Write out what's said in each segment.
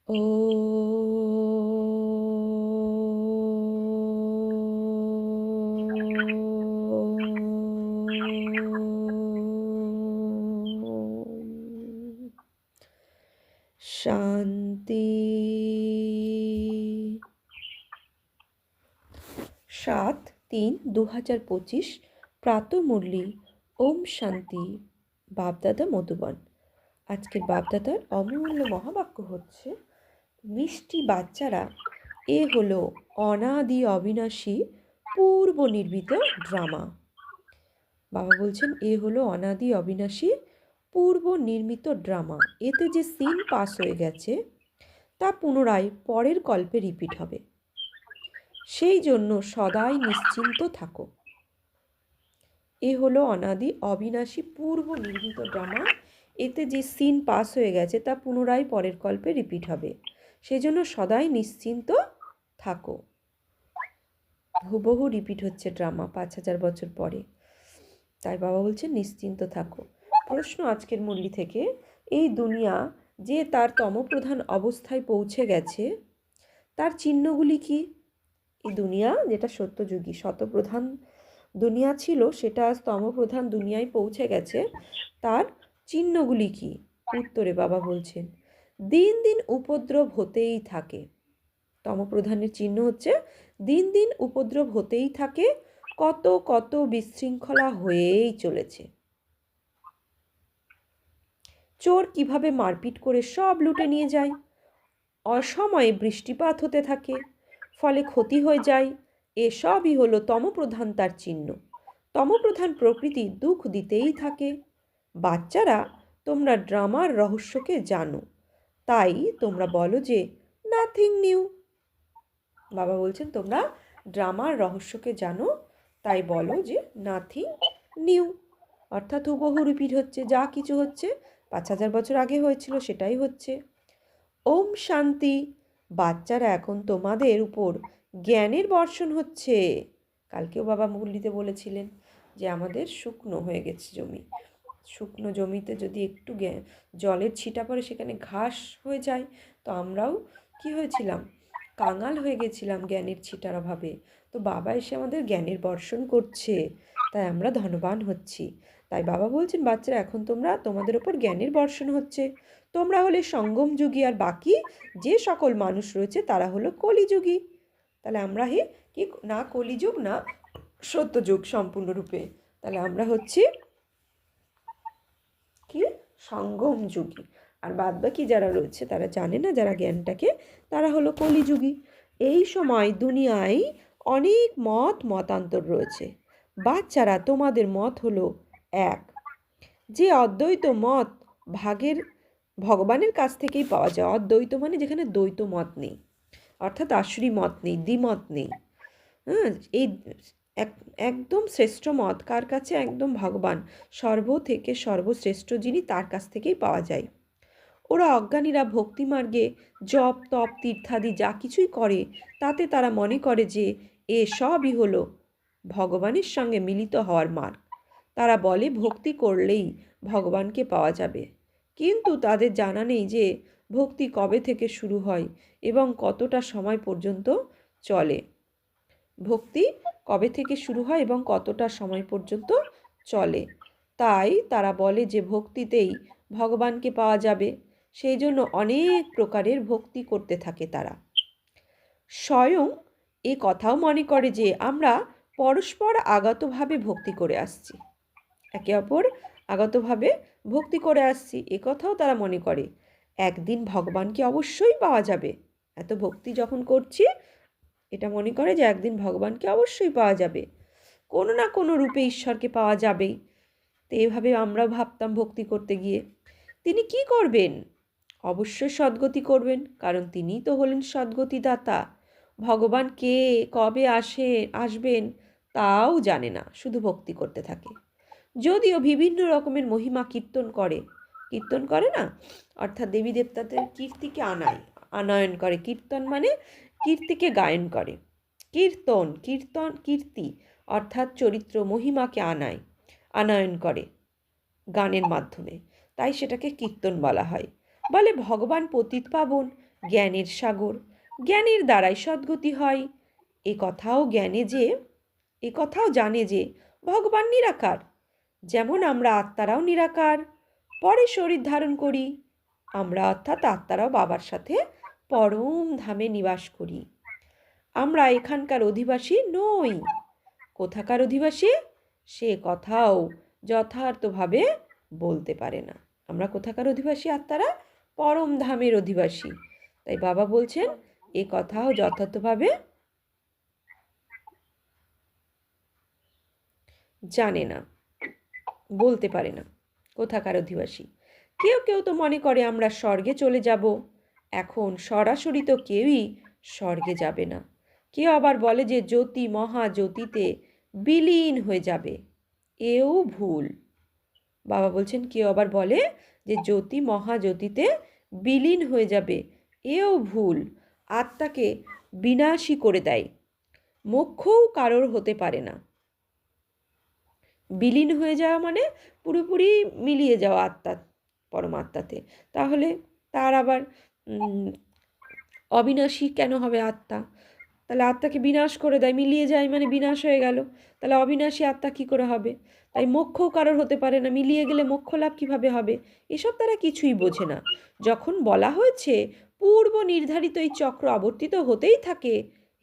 ॐ शान्ति 7-3-2025 প্রাতঃমুরলি। ওম শান্তি। বাপদাদা মধুবন। আজকের বাপদাদার অমূল্য মহাবাক্য হচ্ছে, মিষ্টি বাচ্চারা, এ হলো অনাদি অবিনাশী পূর্ব নির্মিত ড্রামা। বাবা বলছেন, এ হলো অনাদি অবিনাশী পূর্ব নির্মিত ড্রামা। এতে যে সিন পাস হয়ে গেছে তা পুনরায় পরের কল্পে রিপিট হবে। সেই জন্য সদাই নিশ্চিন্ত থাকো। এ হলো অনাদি অবিনাশী পূর্ব নির্মিত ড্রামা। এতে যে সিন পাস হয়ে গেছে তা পুনরায় পরের কল্পে রিপিট হবে। সেজন্য সদাই নিশ্চিন্ত থাকো। হুবহু রিপিট হচ্ছে ড্রামা 5000 বছর পরে। তাই বাবা বলছেন নিশ্চিন্ত থাকো। প্রশ্ন আজকের মুরলি থেকে, এই দুনিয়া যে তার তমপ্রধান অবস্থায় পৌঁছে গেছে তার চিহ্নগুলি কি? এই দুনিয়া যেটা সত্যযুগী শতপ্রধান দুনিয়া ছিল সেটা আজ তমপ্রধান দুনিয়ায় পৌঁছে গেছে, তার চিহ্নগুলি কি? উত্তরে বাবা বলছেন, দিন দিন উপদ্রব হতেই থাকে। তমপ্রধানের চিহ্ন হচ্ছে দিন দিন উপদ্রব হতেই থাকে, কত কত বিশৃঙ্খলা হয়েই চলেছে। চোর কিভাবে মারপিট করে সব লুটে নিয়ে যায়, অসময়ে বৃষ্টিপাত হতে থাকে, ফলে ক্ষতি হয়ে যায়। এসবই হলো তমপ্রধান তার চিহ্ন। তমপ্রধান প্রকৃতি দুঃখ দিতেই থাকে। বাচ্চারা, তোমরা ড্রামার রহস্যকে জানো, তাই তোমরা বলো যে নাথিং নিউ। বাবা বলছেন, তোমরা ড্রামার রহস্যকে জানো, তাই বলো যে নাথিং নিউ। অর্থাৎ হুবহু রিপিট হচ্ছে, যা কিছু হচ্ছে 5000 বছর আগে হয়েছিল সেটাই হচ্ছে। ওম শান্তি। বাচ্চারা, এখন তোমাদের উপর জ্ঞানের বর্ষণ হচ্ছে। কালকেও বাবা মুরলিতে বলেছিলেন যে আমাদের শুকনো হয়ে গেছে জমি। শুকনো জমিতে যদি একটু জলের ছিটা পড়ে সেখানে ঘাস হয়ে যায়, তো আমরাও কি হয়েছিলাম, কাঙাল হয়ে গেছিলাম জ্ঞানের ছিটার অভাবে। তো বাবা এসে আমাদের জ্ঞানের বর্ষণ করছে, তাই আমরা ধনবান হচ্ছি। তাই বাবা বলছেন, বাচ্চারা, এখন তোমাদের ওপর জ্ঞানের বর্ষণ হচ্ছে। তোমরা হলে সঙ্গম যুগী, আর বাকি যে সকল মানুষ রয়েছে তারা হলো কলিযুগী। তাহলে আমরা কি না কলিযুগ না সত্যযুগ সম্পূর্ণরূপে, তাহলে আমরা হচ্ছি কি সঙ্গম যুগী। আর বাদবাকি যারা রয়েছে তারা জানে না, যারা জ্ঞানটাকে, তারা হলো কলিযুগী। এই সময় দুনিয়ায় অনেক মতান্তর রয়েছে। বাচ্চারা, তোমাদের মত হলো এক। যে অদ্বৈত মত ভগবানের কাছ থেকেই পাওয়া যায়। অদ্বৈত মানে যেখানে দ্বৈত মত নেই, অর্থাৎ আশ্রী মত নেই, দ্বিমত নেই। হ্যাঁ, এই একদম শ্রেষ্ঠ মত কার কাছে? একদম ভগবান, সর্ব থেকে সর্বশ্রেষ্ঠ যিনি, তার কাছ থেকেই পাওয়া যায়। ওরা অজ্ঞানীরা ভক্তিমার্গে জপ তপ তীর্থাদি যা কিছুই করে, তাতে তারা মনে করে যে এ সবই হলো ভগবানের সঙ্গে মিলিত হওয়ার মার্গ। তারা বলে ভক্তি করলেই ভগবানকে পাওয়া যাবে, কিন্তু তাদের জানা নেই যে ভক্তি কবে থেকে শুরু হয় এবং কতটা সময় পর্যন্ত চলে। ভক্তি কবে থেকে শুরু হয় এবং কতটা সময় পর্যন্ত চলে। তাই তারা বলে যে ভক্তিতেই ভগবানকে পাওয়া যাবে। সেই জন্য অনেক প্রকারের ভক্তি করতে থাকে তারা। স্বয়ং এ কথাও মনে করে যে আমরা পরস্পর আগতভাবে ভক্তি করে আসছি, একে অপর আগতভাবে ভক্তি করে আসছি, এ কথাও তারা মনে করে। একদিন ভগবানকে অবশ্যই পাওয়া যাবে। এত ভক্তি যখন করছি, এটা মনে করে যে একদিন ভগবানকে অবশ্যই পাওয়া যাবে, কোনো না কোনো রূপে ঈশ্বরকে পাওয়া যাবেই। তো এভাবে আমরাও ভাবতাম ভক্তি করতে গিয়ে। তিনি কি করবেন? অবশ্যই সদ্গতি করবেন, কারণ তিনিই তো হলেন সদ্গতিদাতা। ভগবান কে, কবে আসবেন তাও জানে না, শুধু ভক্তি করতে থাকে। যদিও বিভিন্ন রকমের মহিমা কীর্তন করে না, অর্থাৎ দেবী দেবতাদের কীর্তিকে আনয়ন করে। কীর্তন মানে কীর্তিকে গায়ন করে। কীর্তি অর্থাৎ চরিত্র মহিমাকে আনয়ন করে গানের মাধ্যমে, তাই সেটাকে কীর্তন বলা হয়। বলে ভগবান পতিত পাবন, জ্ঞানের সাগর, জ্ঞানের দ্বারাই সদ্গতি হয়। এ কথাও জানে যে ভগবান নিরাকার, যেমন আমরা আত্মারাও নিরাকার, পরে শরীর ধারণ করি। আমরা অর্থাৎ আত্মারাও বাবার সাথে পরম ধামে নিবাস করি। আমরা এখানকার অধিবাসী নই। কোথাকার অধিবাসী সে কথাও যথার্থভাবে বলতে পারে না। আমরা কোথাকার অধিবাসী? আত্মারা পরম ধামের অধিবাসী। তাই বাবা বলছেন এ কথাও যথার্থভাবে জানে না, বলতে পারে না। কোথাকার অধিবাসী? কেউ কেউ তো মনে করে আমরা স্বর্গে চলে যাব। এখন সরাসরি তো কেউই স্বর্গে যাবে না। কেউ আবার বলে যে জ্যোতি মহাজ্যোতিতে বিলীন হয়ে যাবে। এও ভুল। বাবা বলছেন কেউ আবার বলে যে জ্যোতি মহাজ্যোতিতে বিলীন হয়ে যাবে। এও ভুল। আত্মাকে বিনাশী করে দেয়। মোক্ষও কারোর হতে পারে না। বিলীন হয়ে যাওয়া মানে পুরোপুরি মিলিয়ে যাওয়া আত্মা পরমাত্মাতে। তাহলে তার আবার অবিনাশী কেন হবে আত্মা? তাহলে আত্মাকে বিনাশ করে দেয়, মিলিয়ে যায় মানে বিনাশ হয়ে গেল। তাহলে অবিনাশী আত্মা কি করে হবে? তাই মোক্ষও কারোর হতে পারে না। মিলিয়ে গেলে মোক্ষ লাভ কীভাবে হবে? এসব তারা কিছুই বোঝে না। যখন বলা হয়েছে পূর্ব নির্ধারিত এই চক্র আবর্তিত হতেই থাকে,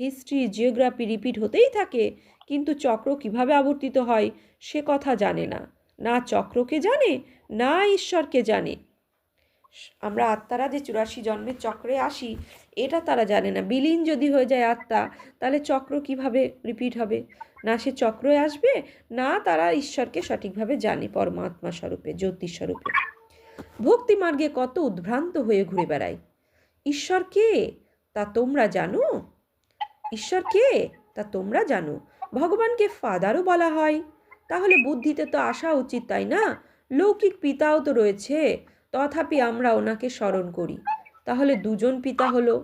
হিস্ট্রি জিওগ্রাফি রিপিট হতেই থাকে, কিন্তু চক্র কিভাবে আবর্তিত হয় সে কথা জানে না। না চক্রকে জানে, না ঈশ্বরকে জানে। আমরা আত্মারা যে 84 জন্মের চক্রে আসি এটা তারা জানে না। বিলীন যদি হয়ে যায় আত্মা, তাহলে চক্র কিভাবে রিপিট হবে? না সে চক্রে আসবে, না তারা ঈশ্বরকে সঠিকভাবে জানে পরমাত্মা স্বরূপে, জ্যোতিষ স্বরূপে। ভক্তি মার্গে কত উদ্ভ্রান্ত হয়ে ঘুরে বেড়ায়। ঈশ্বর কে তা তোমরা জানো? ঈশ্বর কে তা তোমরা জানো? ভগবানকে ফাদারও বলা হয়। তাহলে বুদ্ধিতে তো আসা উচিত, তাই না? লৌকিক পিতাও তো রয়েছে, তথাপি আমরা ওনাকে স্মরণ করি। তাহলে দুজন পিতা হলো।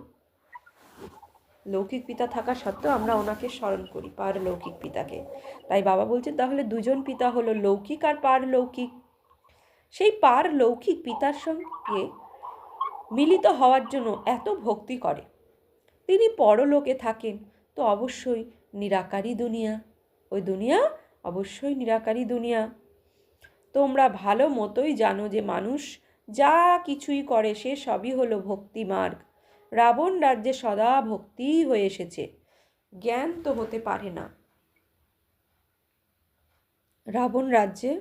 লৌকিক পিতা থাকা সত্ত্বেও আমরা ওনাকে স্মরণ করি, পারলৌকিক পিতাকে। তাই বাবা বলছেন তাহলে দুজন পিতা হলো, লৌকিক আর পারলৌকিক। সেই পারলৌকিক পিতার সঙ্গে মিলিত হওয়ার জন্য এত ভক্তি করে। তিনি পরলোকে থাকেন, তো অবশ্যই নিরাকারী দুনিয়া। ওই দুনিয়া অবশ্যই নিরাকারী দুনিয়া। তোমরা ভালো মতোই জানো যে মানুষ যা কিছুই করে সে সবই হলো ভক্তি মার্গ। রাবণ রাজ্যে সদা ভক্তিই হয়ে এসেছে, জ্ঞান তো হতে পারে না। রাবণ রাজ্যে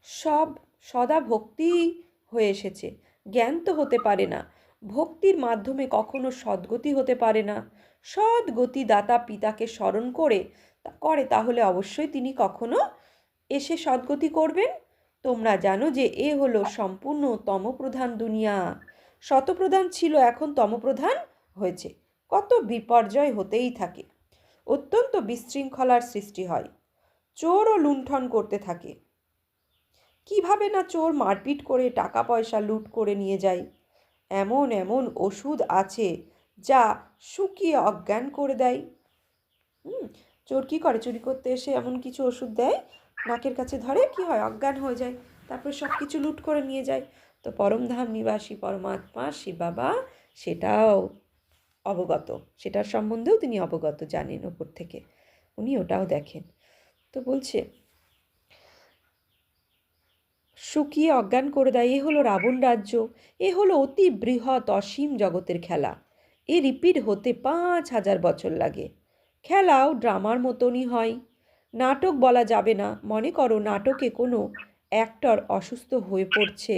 সব সদা ভক্তিই হয়ে এসেছে, জ্ঞান তো হতে পারে না। ভক্তির মাধ্যমে কখনো সদ্গতি হতে পারে না। সদ্গতি দাতা পিতাকে স্মরণ করে তাহলে অবশ্যই তিনি কখনো এসে সদ্গতি করবেন। তোমরা জানো যে এ হলো সম্পূর্ণ তমপ্রধান দুনিয়া। শতপ্রধান ছিল, এখন তমপ্রধান হয়েছে। কত বিপর্যয় হতেই থাকে। অত্যন্ত বিশৃঙ্খলার সৃষ্টি হয়। চোরও লুণ্ঠন করতে থাকে। কিভাবে না চোর মারপিট করে টাকা পয়সা লুট করে নিয়ে যায়। এমন এমন ওষুধ আছে যা শুকিয়ে অজ্ঞান করে দেয়। চোর কী করে? চুরি করতে এসে এমন কিছু ওষুধ দেয়, নাকের কাছে ধরে, কি হয়? অজ্ঞান হয়ে যায়, তারপর সব কিছু লুট করে নিয়ে যায়। তো পরমধাম নিবাসী পরমাত্মা শিব বাবা সেটাও অবগত, সেটার সম্বন্ধেও তিনি অবগত, জানেন ওপর থেকে, উনি ওটাও দেখেন। তো বলছে শুকিয়ে অজ্ঞান করে দেয়। এ হলো রাবণ রাজ্য, এ হলো অতি বৃহৎ অসীম জগতের খেলা। এ রিপিট হতে 5000 বছর লাগে। খেলাও ড্রামার মতনই হয়। নাটক বলা যাবে না। মনে করো নাটকে কোনো অ্যাক্টর অসুস্থ হয়ে পড়ছে,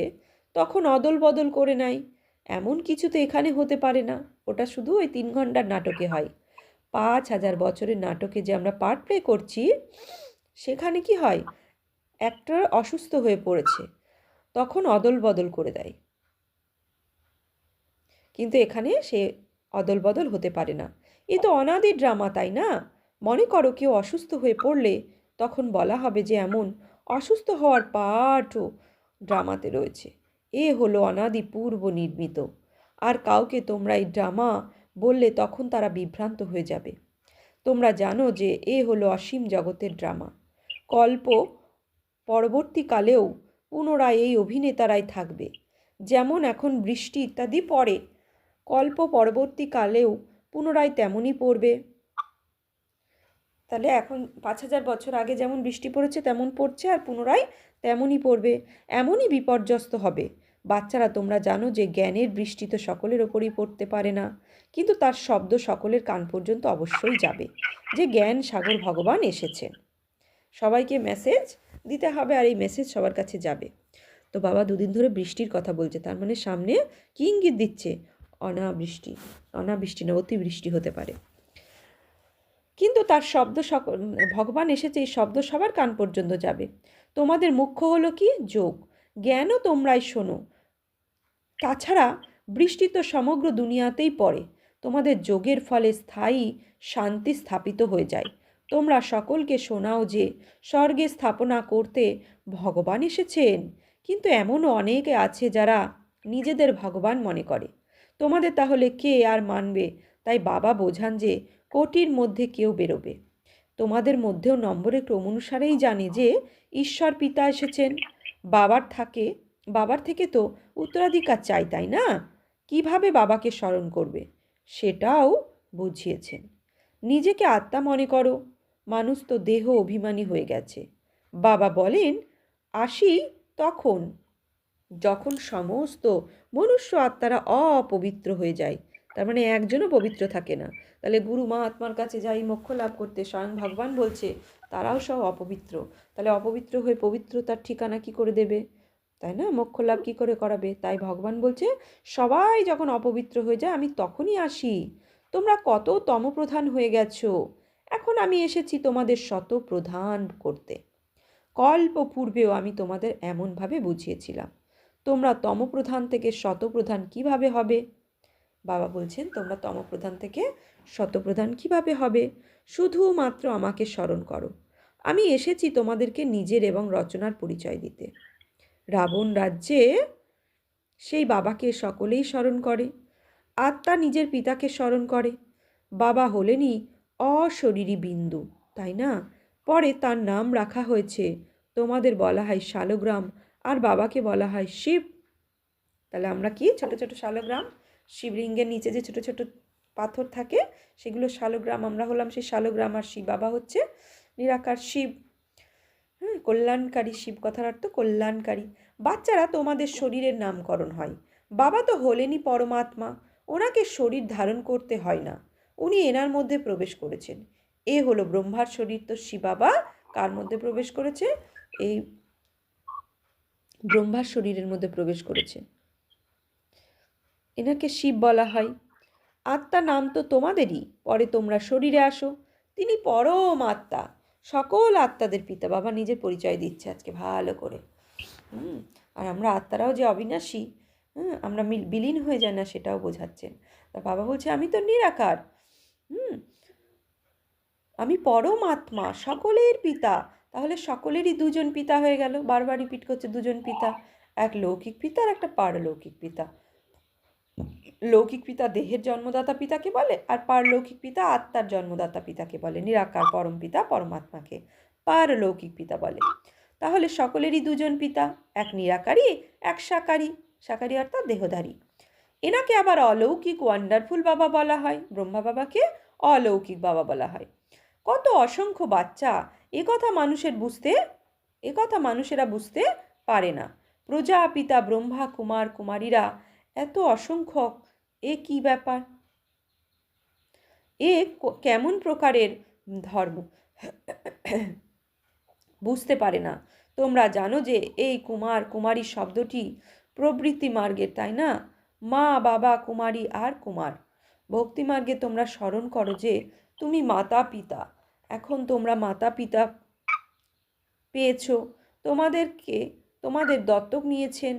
তখন অদল বদল করে নেয়, এমন কিছু তো এখানে হতে পারে না। ওটা শুধু ওই 3 ঘন্টার নাটকে হয়। 5000 বছরের নাটকে যে আমরা পার্ট প্লে করছি, সেখানে কি হয়? অ্যাক্টর অসুস্থ হয়ে পড়েছে, তখন অদল বদল করে দেয়। কিন্তু এখানে সে অদল বদল হতে পারে না। এ তো অনাদি ড্রামা, তাই না? মনে করো কেউ অসুস্থ হয়ে পড়লে তখন বলা হবে যে এমন অসুস্থ হওয়ার পার্টও ড্রামাতে রয়েছে। এ হলো অনাদি পূর্ব নির্মিত। আর কাউকে তোমরা এই ড্রামা বললে তখন তারা বিভ্রান্ত হয়ে যাবে। তোমরা জানো যে এ হলো অসীম জগতের ড্রামা। কল্প পরবর্তীকালেও পুনরায় এই অভিনেতারাই থাকবে। যেমন এখন বৃষ্টি ইত্যাদি পড়ে, কল্প পরবর্তীকালেও পুনরায় তেমনই পড়বে। তাহলে এখন 5,000 বছর আগে যেমন বৃষ্টি পড়েছে তেমন পড়ছে, আর পুনরায় তেমনই পড়বে, এমনই বিপর্যস্ত হবে। বাচ্চারা, তোমরা জানো যে জ্ঞানের বৃষ্টি তো সকলের ওপরই পড়তে পারে না, কিন্তু তার শব্দ সকলের কান পর্যন্ত অবশ্যই যাবে, যে জ্ঞান সাগর ভগবান এসেছেন। সবাইকে মেসেজ দিতে হবে, আর এই মেসেজ সবার কাছে যাবে। তো বাবা দুদিন ধরে বৃষ্টির কথা বলছে, তার মানে সামনে কি ইঙ্গিত দিচ্ছে? অনাবৃষ্টি, অনাবৃষ্টি না, অতিবৃষ্টি হতে পারে। কিন্তু তার শব্দ ভগবান এসেছে, এই শব্দ সবার কান পর্যন্ত যাবে। তোমাদের মুখ্য হলো কি? যোগ, জ্ঞানও তোমরাই শোনো। তাছাড়া বৃষ্টি তো সমগ্র দুনিয়াতেই পড়ে, তোমাদের যোগের ফলে স্থায়ী শান্তি স্থাপিত হয়ে যায়। তোমরা সকলকে শোনাও যে স্বর্গে স্থাপনা করতে ভগবান এসেছেন, কিন্তু এমনও অনেকে আছে যারা নিজেদের ভগবান মনে করে। তোমাদের তাহলে কে আর মানবে? তাই বাবা বোঝান যে কোটির মধ্যে কেউ বেরোবে। তোমাদের মধ্যেও নম্বরের ক্রম অনুসারেই জানে যে ঈশ্বর পিতা এসেছেন। বাবার থেকে তো উত্তরাধিকার চাই, তাই না? কিভাবে বাবাকে স্মরণ করবে সেটাও বুঝিয়েছেন। নিজেকে আত্মা মনে করো, মানুষ তো দেহ অভিমানী হয়ে গেছে। বাবা বলেন, আসি তখন যখন সমস্ত মনুষ্য আত্মারা অপবিত্র হয়ে যায়, তার মানে একজনও পবিত্র থাকে না। তাহলে গুরু মা আত্মার কাছে যাই মোক্ষ লাভ করতে, স্বয়ং ভগবান বলছে তারাও সব অপবিত্র। তাহলে অপবিত্র হয়ে পবিত্রতার ঠিকানা কি করে দেবে, তাই না? মোক্ষ লাভ কী করে করাবে? তাই ভগবান বলছে সবাই যখন অপবিত্র হয়ে যায় আমি তখনই আসি। তোমরা কত তমপ্রধান হয়ে গেছো, এখন আমি এসেছি তোমাদের শতপ্রধান করতে। কল্প পূর্বেও আমি তোমাদের এমনভাবে বুঝিয়েছিলাম। তোমরা তমপ্রধান থেকে শতপ্রধান কিভাবে হবে? বাবা বলছেন তোমরা তমপ্রধান থেকে শতপ্রধান কিভাবে হবে? শুধুমাত্র আমাকে স্মরণ করো। আমি এসেছি তোমাদেরকে নিজের এবং রচনার পরিচয় দিতে। রাবণ রাজ্যে সেই বাবাকে সকলেই স্মরণ করে, আত্মা নিজের পিতাকে স্মরণ করে। বাবা হলেনই অশরীরী বিন্দু, তাই না? পরে তার নাম রাখা হয়েছে, তোমাদের বলা হয় শালগ্রাম, আর বাবাকে বলা হয় শিব। তাহলে আমরা কি? ছোট ছোট শালগ্রাম, শিবলিঙ্গের নিচে যে ছোট ছোট পাথর থাকে সেগুলো শালগ্রাম, আমরা হলাম সেই শালগ্রাম। আর শিব বাবা হচ্ছে নিরাকার শিব। হ্যাঁ, কল্যাণকারী শিব কথার অর্থ কল্যাণকারী। বাচ্চারা, তোমাদের শরীরের নামকরণ হয়। বাবা তো হলেনই পরমাত্মা, ওনাকে শরীর ধারণ করতে হয় না, উনি এনার মধ্যে প্রবেশ করেছেন। এ হলো ব্রহ্মার শরীর। তো শিব বাবা কার মধ্যে প্রবেশ করেছে? এই ব্রহ্মার শরীরের মধ্যে প্রবেশ করেছে, এনাকে শিব বলা হয়। আত্মা নাম তো তোমাদেরই, পরে তোমরা শরীরে আসো। তিনি পরম আত্মা, সকল আত্মাদের পিতা। বাবা নিজের পরিচয় দিচ্ছে আজকে ভালো করে। আর আমরা আত্মারাও যে অবিনাশী, আমরা বিলীন হয়ে যায় না সেটাও বোঝাচ্ছেন। তা বাবা বলছে আমি তো নিরাকার, আমি পরম আত্মা, সকলের পিতা। তাহলে সকলেরই দুজন পিতা হয়ে গেল, বারবার রিপিট করছে দুজন পিতা, এক লৌকিক পিতা আর একটা পারলৌকিক পিতা। লৌকিক পিতা দেহের জন্মদাতা পিতাকে বলে, আর পারলৌকিক পিতা আত্মার জন্মদাতা পিতাকে বলে। নিরাকার পরম পিতা পরমাত্মাকে পারলৌকিক পিতা বলে। তাহলে সকলেরই দুজন পিতা, এক নিরাকারী এক সাকারী, সাকারী অর্থাৎ দেহধারী। এনাকে আবার অলৌকিক ওয়ান্ডারফুল বাবা বলা হয়, ব্রহ্মা বাবাকে অলৌকিক বাবা বলা হয়। কত অসংখ্য বাচ্চা, একথা মানুষেরা বুঝতে পারে না। প্রজাপিতা ব্রহ্মা, কুমার কুমারীরা এত অসংখ্য, এ কি ব্যাপার? এ কেমন প্রকারের ধর্ম? বুঝতে পারে না। তোমরা জানো যে এই কুমার কুমারী শব্দটি প্রবৃত্তি মার্গের, তাই না? মা বাবা কুমারী আর কুমার। ভক্তি মার্গে তোমরা স্মরণ করো যে তুমি মাতা পিতা। এখন তোমরা মাতা পিতা পেয়েছো, তোমাদের দত্তক নিয়েছেন।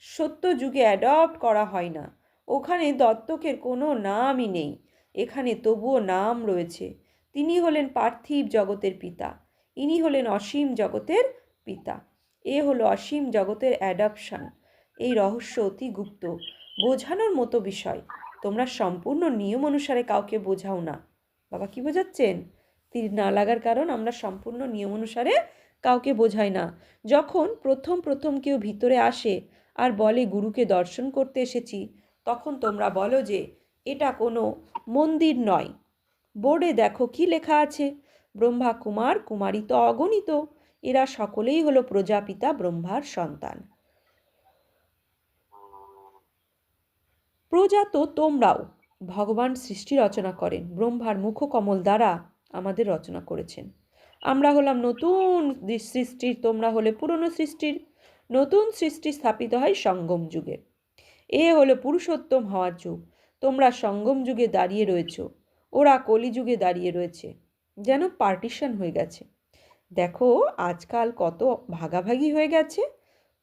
সত্য যুগে অ্যাডপ্ট করা হয় না, ওখানে দত্তকের কোনো নামই নেই, এখানে তবুও নাম রয়েছে। তিনি হলেন পার্থিব জগতের পিতা, ইনি হলেন অসীম জগতের পিতা। এ হলো অসীম জগতের অ্যাডপশন। এই রহস্য অতি গুপ্ত, বোঝানোর মতো বিষয়। তোমরা সম্পূর্ণ নিয়ম অনুসারে কাউকে বোঝাও না। বাবা কি বোঝাচ্ছেন? তীর না লাগার কারণ আমরা সম্পূর্ণ নিয়ম অনুসারে কাউকে বোঝাই না। যখন প্রথম কেউ ভিতরে আসে আর বলে গুরুকে দর্শন করতে এসেছি, তখন তোমরা বলো যে এটা কোনো মন্দির নয়। বোর্ডে দেখো কি লেখা আছে, ব্রহ্মা কুমার কুমারী তো অগণিত, এরা সকলেই হলো প্রজাপিতা ব্রহ্মার সন্তান। প্রজা তো তোমরাও। ভগবান সৃষ্টি রচনা করেন, ব্রহ্মার মুখকমল দ্বারা আমাদের রচনা করেছেন। আমরা হলাম নতুন সৃষ্টির, তোমরা হলে পুরনো সৃষ্টির। নতুন সৃষ্টি স্থাপিত হয় সঙ্গম যুগে। এ হলো পুরুষোত্তম হওয়ার যুগ। তোমরা সঙ্গম যুগে দাঁড়িয়ে রয়েছ, ওরা কলিযুগে দাঁড়িয়ে রয়েছে, যেন পার্টিশন হয়ে গেছে। দেখো আজকাল কত ভাগাভাগি হয়ে গেছে।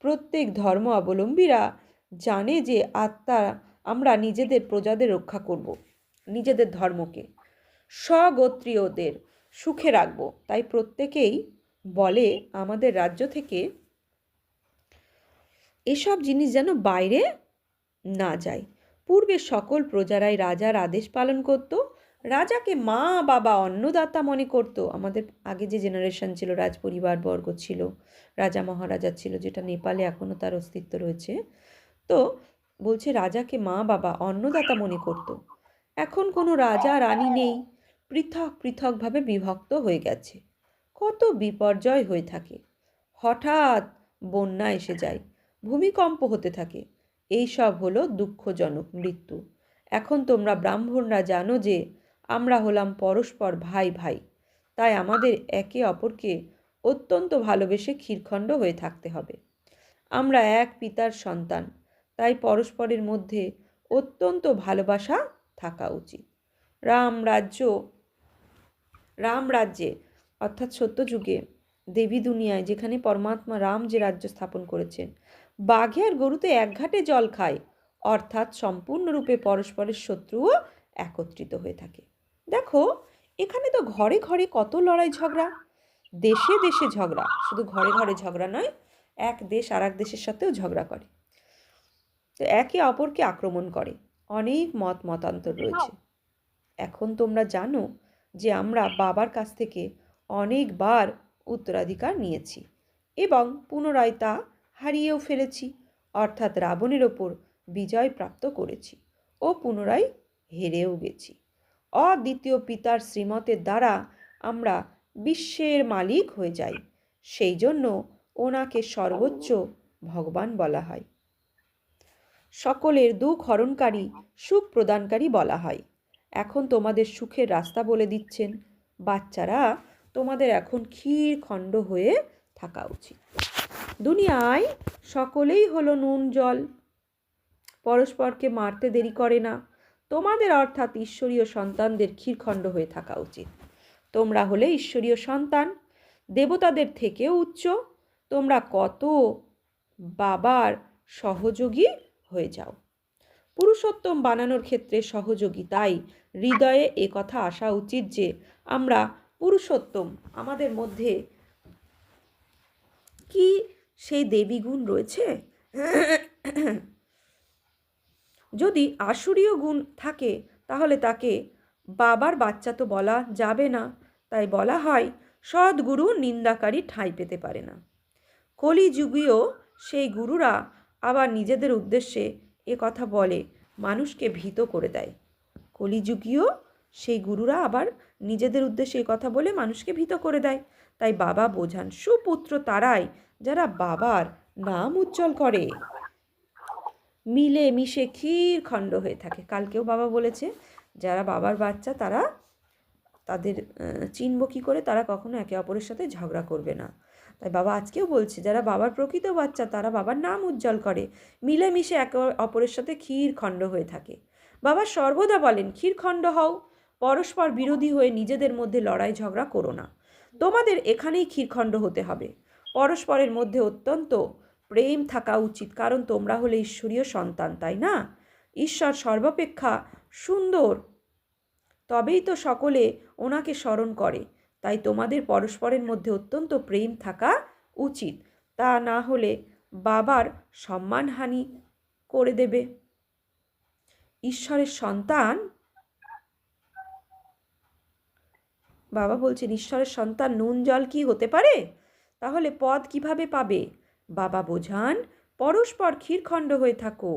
প্রত্যেক ধর্ম অবলম্বীরা জানে যে আত্মা, আমরা নিজেদের প্রজাদের রক্ষা করব, নিজেদের ধর্মকে, স্বগোত্রীয়দের সুখে রাখবো। তাই প্রত্যেকেই বলে আমাদের রাজ্য থেকে এসব জিনিস যেন বাইরে না যায়। পূর্বে সকল প্রজারাই রাজার আদেশ পালন করত, রাজাকে মা বাবা অন্নদাতা মনে করত। আমাদের আগে যে জেনারেশন ছিল, রাজ পরিবার বর্গ ছিল, রাজা মহারাজা ছিল, যেটা নেপালে এখনও তার অস্তিত্ব রয়েছে। তো বলছে রাজাকে মা বাবা অন্নদাতা মনে করত। এখন কোনো রাজা রানী নেই, পৃথক পৃথকভাবে বিভক্ত হয়ে গেছে। কত বিপর্যয় হয়ে থাকে, হঠাৎ বন্যা এসে যায়, ভূমিকম্প হতে থাকে, এই সব হলো দুঃখজনক মৃত্যু। এখন তোমরা ব্রাহ্মণরা জানো যে আমরা হলাম পরস্পর ভাই ভাই, তাই আমাদের একে অপরকে অত্যন্ত ভালোবেসে ক্ষীরখণ্ড হয়ে থাকতে হবে। আমরা এক পিতার সন্তান, তাই পরস্পরের মধ্যে অত্যন্ত ভালোবাসা থাকা উচিত। রাম রাজ্যে অর্থাৎ সত্যযুগে দেবী দুনিয়ায়, যেখানে পরমাত্মা রাম যে রাজ্য স্থাপন করেছেন, বাঘে আর গরুতে এক ঘাটে জল খায়, অর্থাৎ সম্পূর্ণরূপে পরস্পরের শত্রুও একত্রিত হয়ে থাকে। দেখো এখানে তো ঘরে ঘরে কত লড়াই ঝগড়া, দেশে দেশে ঝগড়া, শুধু ঘরে ঘরে ঝগড়া নয়, এক দেশ আর এক দেশের সাথেও ঝগড়া করে, তো একে অপরকে আক্রমণ করে, অনেক মত মতান্তর রয়েছে। এখন তোমরা জানো যে আমরা বাবার কাছ থেকে অনেকবার উত্তরাধিকার নিয়েছি এবং পুনরায় তা হারিয়েও ফেলেছি, অর্থাৎ রাবণের ওপর বিজয় প্রাপ্ত করেছি ও পুনরায় হেরেও গেছি। অদ্বিতীয় পিতার শ্রীমতের দ্বারা আমরা বিশ্বের মালিক হয়ে যাই, সেই জন্য ওনাকে সর্বোচ্চ ভগবান বলা হয়। সকলের দুঃখ হরণকারী, সুখ প্রদানকারী বলা হয়। এখন তোমাদের সুখের রাস্তা বলে দিচ্ছেন। বাচ্চারা, তোমাদের এখন ক্ষীরখণ্ড হয়ে থাকা উচিত। দুনিয়ায় সকলেই হলো নুন জল, পরস্পরকে মারতে দেরি করে না। তোমাদের অর্থাৎ ঈশ্বরীয় সন্তানদের ক্ষীরখণ্ড হয়ে থাকা উচিত। তোমরা হলে ঈশ্বরীয় সন্তান, দেবতাদের থেকেও উচ্চ। তোমরা কত বাবার সহযোগী হয়ে যাও, পুরুষোত্তম বানানোর ক্ষেত্রে সহযোগী। তাই হৃদয়ে এ কথা আসা উচিত যে আমরা পুরুষোত্তম, আমাদের মধ্যে কি সেই দেবী গুণ রয়েছে? যদি আসুরীয় গুণ থাকে তাহলে তাকে বাবার বাচ্চা তো বলা যাবে না। তাই বলা হয় সদ্গুরু নিন্দাকারী ঠাঁই পেতে পারে না। কলিযুগীয় সেই গুরুরা আবার নিজেদের উদ্দেশ্যে এ কথা বলে, মানুষকে ভীত করে দেয়। কলিযুগীয় সেই গুরুরা আবার নিজেদের উদ্দেশ্যে এই কথা বলে মানুষকে ভীত করে দেয়। তাই বাবা বোঝান সুপুত্র তারাই যারা বাবার নাম উজ্জ্বল করে, মিলে মিশে ক্ষীরখণ্ড হয়ে থাকে। কালকেও বাবা বলেছে যারা বাবার বাচ্চা তারা তাদের চিনব কী করে, তারা কখনো একে অপরের সাথে ঝগড়া করবে না। তাই বাবা আজকেও বলছে যারা বাবার প্রকৃত বাচ্চা তারা বাবার নাম উজ্জ্বল করে, মিলেমিশে একে অপরের সাথে ক্ষীরখণ্ড হয়ে থাকে। বাবা সর্বদা বলেন ক্ষীরখণ্ড হও, পরস্পর বিরোধী হয়ে নিজেদের মধ্যে লড়াই ঝগড়া করো না। তোমাদের এখানেই ক্ষীরখণ্ড হতে হবে। পরস্পরের মধ্যে অত্যন্ত প্রেম থাকা উচিত, কারণ তোমরা হলে ঈশ্বরীয় সন্তান, তাই না? ঈশ্বর সর্বাপেক্ষা সুন্দর, তবেই তো সকলে ওনাকে স্মরণ করে। তাই তোমাদের পরস্পরের মধ্যে অত্যন্ত প্রেম থাকা উচিত, তা না হলে বাবার সম্মানহানি করে দেবে। ঈশ্বরের সন্তান, বাবা বলছেন ঈশ্বরের সন্তান নুন জল কি হতে পারে? তাহলে পদ কিভাবে পাবে? বাবা বোঝান পরস্পর ক্ষীরখণ্ড হয়ে থাকো।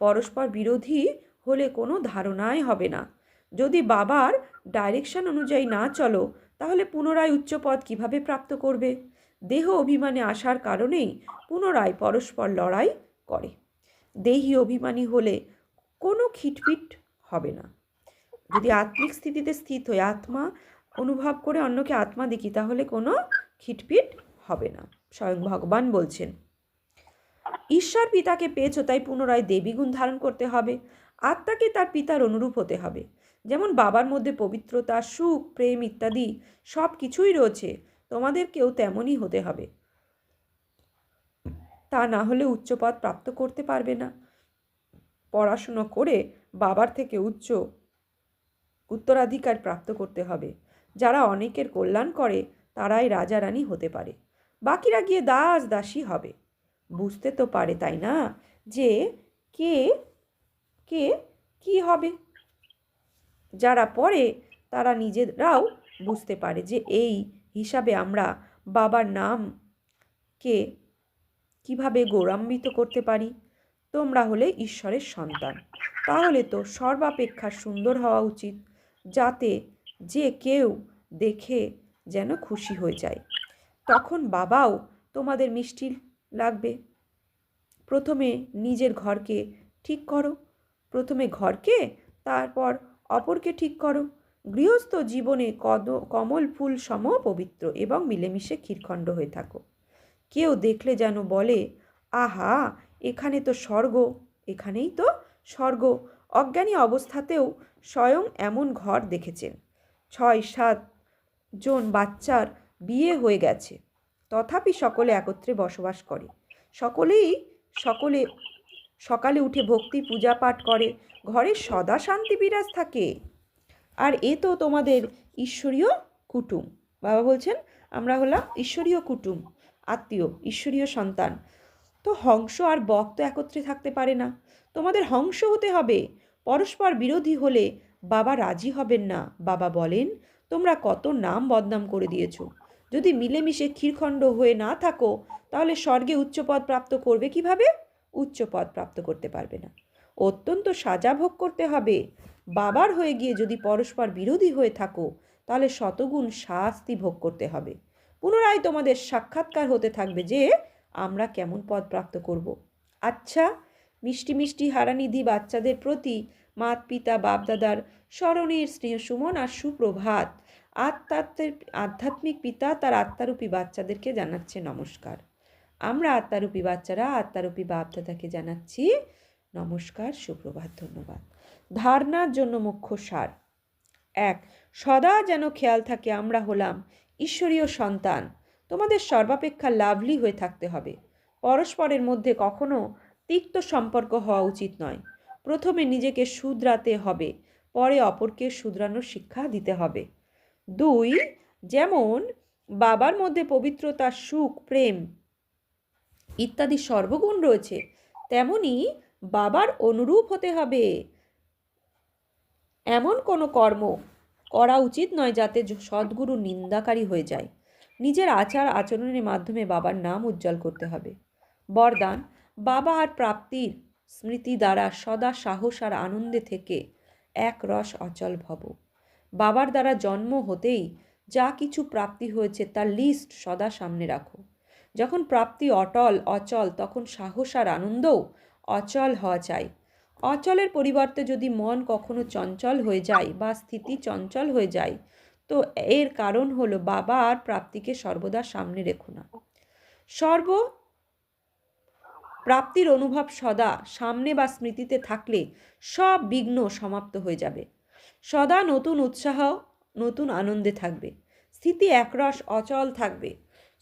পরস্পর বিরোধী হলে কোনো ধারণাই হবে না। যদি বাবার ডাইরেকশন অনুযায়ী না চলো, তাহলে পুনরায় উচ্চপদ কিভাবে প্রাপ্ত করবে? দেহ অভিমানে আসার কারণেই পুনরায় পরস্পর লড়াই করে। দেহি অভিমানী হলে কোনো খিটপিট হবে না। যদি আত্মিক স্থিতিতে স্থিত হয়ে আত্মা অনুভব করে অন্যকে আত্মা দেখি, তাহলে কোনো খিটপিট হবে না। স্বয়ং ভগবান বলছেন, ঈশ্বর পিতাকে পেয়েছো, তাই পুনরায় দেবী গুণ ধারণ করতে হবে। আত্মাকে তার পিতার অনুরূপ হতে হবে। যেমন বাবার মধ্যে পবিত্রতা, সুখ, প্রেম ইত্যাদি সব কিছুই রয়েছে, তোমাদেরকেও তেমনই হতে হবে। তা না হলে উচ্চপদ প্রাপ্ত করতে পারবে না। পড়াশুনো করে বাবার থেকে উত্তরাধিকার প্রাপ্ত করতে হবে। যারা অনেকের কল্যাণ করে তারাই রাজা রানী হতে পারে, বাকিরা গিয়ে দাস দাসী হবে। বুঝতে তো পারে, তাই না, যে কে কে কি হবে? যারা পড়ে তারা নিজেরাও বুঝতে পারে যে এই হিসাবে আমরা বাবার নামকে কিভাবে গৌরবান্বিত করতে পারি। তোমরা হলে ঈশ্বরের সন্তান, তাহলে তো সর্বাপেক্ষা সুন্দর হওয়া উচিত, যাতে যে কেউ দেখে যেন খুশি হয়ে যায়। তখন বাবাও তোমাদের মিষ্টি লাগবে। প্রথমে নিজের ঘরকে ঠিক করো, প্রথমে ঘরকে, তারপর অপরকে ঠিক করো। গৃহস্থ জীবনে কমল ফুল সম পবিত্র এবং মিলেমিশে ক্ষীরখণ্ড হয়ে থাকো। কেউ দেখলে যেন বলে, আহা, এখানে তো স্বর্গ, এখানেই তো স্বর্গ। অজ্ঞানী অবস্থাতেও স্বয়ং এমন ঘর দেখেছেন। 6-7 জন বাচ্চার বিয়ে হয়ে গেছে, তথাপি সকলে একত্রে বসবাস করে। সকলে সকালে উঠে ভক্তি পূজা পাঠ করে, ঘরে সদা শান্তি বিরাজ থাকে। আর এ তো তোমাদের ঈশ্বরীয় কুটুম। বাবা বলছেন, আমরা হলাম ঈশ্বরীয় কুটুম, আত্মীয়, ঈশ্বরীয় সন্তান। তো হংস আর বক তো একত্রে থাকতে পারে না, তোমাদের হংস হতে হবে। পরস্পর বিরোধী হলে বাবা রাজি হবেন না। বাবা বলেন, তোমরা কত নাম বদনাম করে দিয়েছো। যদি মিলেমিশে ক্ষীরখণ্ড হয়ে না থাকো, তাহলে স্বর্গে উচ্চপদ প্রাপ্ত করবে কিভাবে? উচ্চপদ প্রাপ্ত করতে পারবে না। অত্যন্ত সাজা ভোগ করতে হবে। বাবার হয়ে গিয়ে যদি পরস্পর বিরোধী হয়ে থাকো, তাহলে শতগুণ শাস্তি ভোগ করতে হবে। পুনরায় তোমাদের সাক্ষাৎকার হতে থাকবে যে আমরা কেমন পদ প্রাপ্ত করব। আচ্ছা, মিষ্টি মিষ্টি হারানিধি বাচ্চাদের প্রতি মাত পিতা বাপদাদার স্মরণের স্নেহ সুমন আর সুপ্রভাত। আধ্যাত্মিক পিতা তার আত্মারূপী বাচ্চাদেরকে জানাচ্ছে নমস্কার। আমরা আত্মারূপী বাচ্চারা আত্মারূপী বাপদাদাকে জানাচ্ছি নমস্কার, সুপ্রভাত, ধন্যবাদ। ধারণার জন্য মুখ্য সার: 1. সদা যেন খেয়াল থাকে আমরা হলাম ঈশ্বরীয় সন্তান। তোমাদের সর্বাপেক্ষা লাভলি হয়ে থাকতে হবে। পরস্পরের মধ্যে কখনো তিক্ত সম্পর্ক হওয়া উচিত নয়। প্রথমে নিজেকে শুধরাতে হবে, পরে অপরকে শুধরানোর শিক্ষা দিতে হবে। 2. যেমন বাবার মধ্যে পবিত্রতা, সুখ, প্রেম ইত্যাদি সর্বগুণ রয়েছে, তেমনি বাবার অনুরূপ হতে হবে। এমন কোনো কর্ম করা উচিত নয় যাতে সদ্গুরু নিন্দাকারী হয়ে যায়। নিজের আচার আচরণের মাধ্যমে বাবার নাম উজ্জ্বল করতে হবে। বরদান: বাবা আর প্রাপ্তির স্মৃতি দ্বারা সদা সাহস আর আনন্দে থেকে এক রস অচল ভব। বাবার দ্বারা জন্ম হতেই যা কিছু প্রাপ্তি হয়েছে তার লিস্ট সদা সামনে রাখো। যখন প্রাপ্তি অচল, তখন সাহস আর আনন্দও অচল হওয়া চাই। অচলের পরিবর্তে যদি মন কখনো চঞ্চল হয়ে যায় বা স্থিতি চঞ্চল হয়ে যায়, তো এর কারণ হলো বাবা আর প্রাপ্তিকে সর্বদা সামনে রেখো না। প্রাপ্তির অনুভব সদা সামনে বা স্মৃতিতে থাকলে সব বিঘ্ন সমাপ্ত হয়ে যাবে। সদা নতুন উৎসাহ, নতুন আনন্দে থাকবে। স্থিতি একরস অচল থাকবে।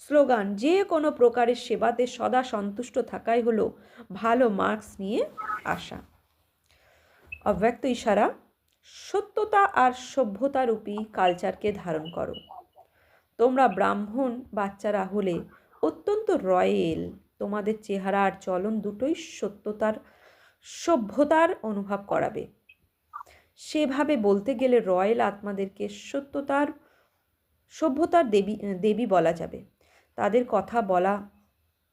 স্লোগান: যে কোনো প্রকারের সেবাতে সদা সন্তুষ্ট থাকাই হলো ভালো মার্কস নিয়ে আসা। অব্যক্ত ইশারা: সত্যতা আর সভ্যতারূপী কালচারকে ধারণ করো। তোমরা ব্রাহ্মণ বাচ্চারা হলে অত্যন্ত রয়েল। তোমাদের চেহারা আর চলন দুটোই সভ্যতার অনুভব করাবে। সেভাবে বলতে গেলে রয়েল আত্মাদেরকে সভ্যতার দেবী বলা যাবে। তাদের কথা বলা,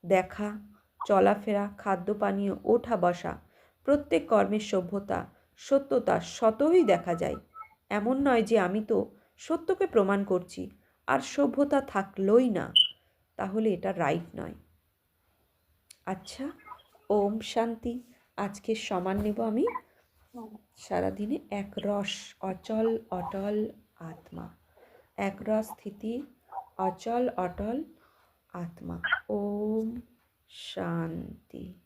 দেখা, চলাফেরা, খাদ্য পানীয়, ওঠা বসা, প্রত্যেক কর্মের সভ্যতা, সত্যতা স্বতই দেখা যায়। এমন নয় যে আমি তো সত্যকে প্রমাণ করছি আর সভ্যতা থাকলোই না, তাহলে এটা রাইট নয়। আচ্ছা, ওম শান্তি। আজকের সমান নেব আমি সারাদিনে একরস, অচল অটল আত্মা, একরস স্থিতি, অচল অটল আত্মা। ওম শান্তি।